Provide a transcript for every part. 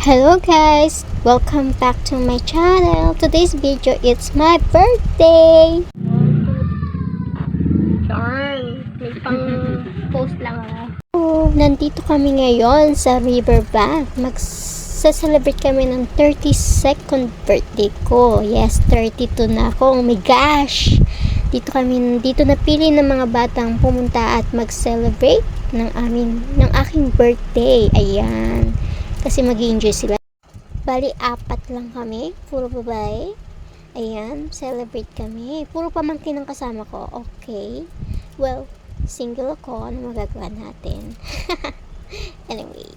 Hello guys! Welcome back to my channel. Today's video, it's my birthday! Charm! May pang post lang nandito kami ngayon sa riverbank. Magsa-celebrate kami ng 32nd birthday ko. Yes, 32 na ako. Oh my gosh! Dito napili ng mga batang pumunta at mag-celebrate ng aking birthday. Ayan. Kasi mag-enjoy sila. Bali, 4 lang kami. Puro babae. Ayan, celebrate kami. Puro pamangkin ang kasama ko. Okay. Well, single ako. Ano magagawa natin? Anyway,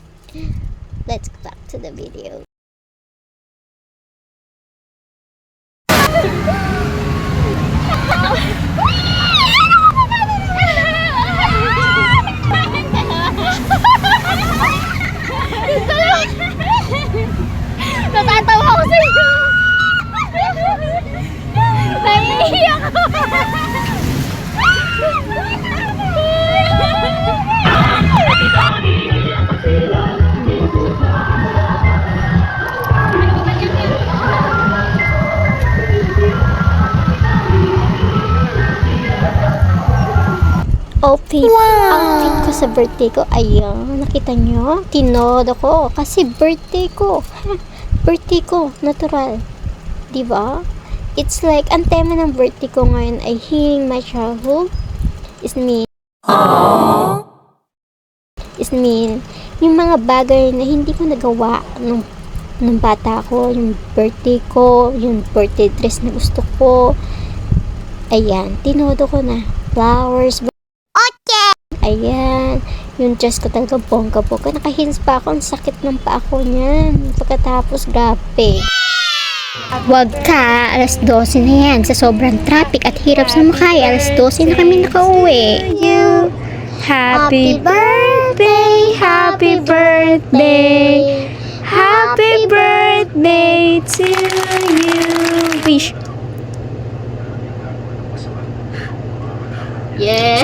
let's go back to the video. Natatawa ko sa iyo. Naiiyak ako. Outfit ko sa birthday ko. Ayan, nakita nyo? Tinodo ko. Kasi birthday ko. Birthday ko, natural. Diba? It's like, ang tema ng birthday ko ngayon ay healing my childhood. Is mean, yung mga bagay na hindi ko nagawa nung bata ko, yung birthday ko, yung birthday dress na gusto ko. Ayan, tinodo ko na. Flowers. Okay! Ayan. Yung dress ko talaga bongga-bongga. Nakahins pa ako. Ang sakit ng paa ko niyan. Pagkatapos, grabe. Wag ka. Alas 12 na yan. Sa sobrang traffic at hirap sa makaya. Alas 12 na kami nakauwi. Happy birthday! Happy birthday! Happy birthday to you! Wish. Yeah.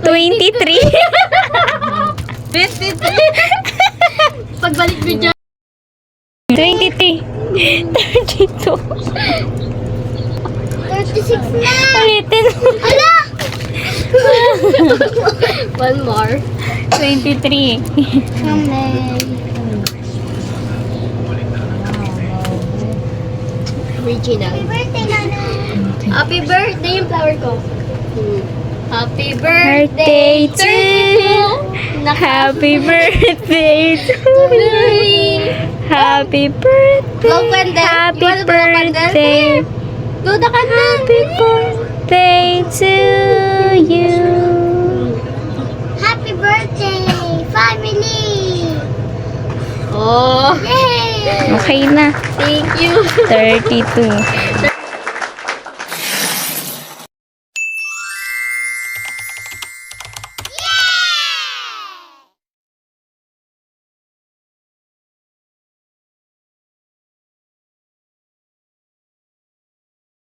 23. 53. Pagbalik mo dyan. 23. 32. 36 na. Ulitin. Hala! One more. 23. Original. Happy birthday, Nana. Happy birthday yung flower ko. Happy birthday to you. Happy birthday to you. Happy birthday. Blow candle. Happy You wanna blow candle? birthday. Blow the candle. Happy birthday to you. Happy birthday, family. Oh. Yay. Okay na. Thank you. 32.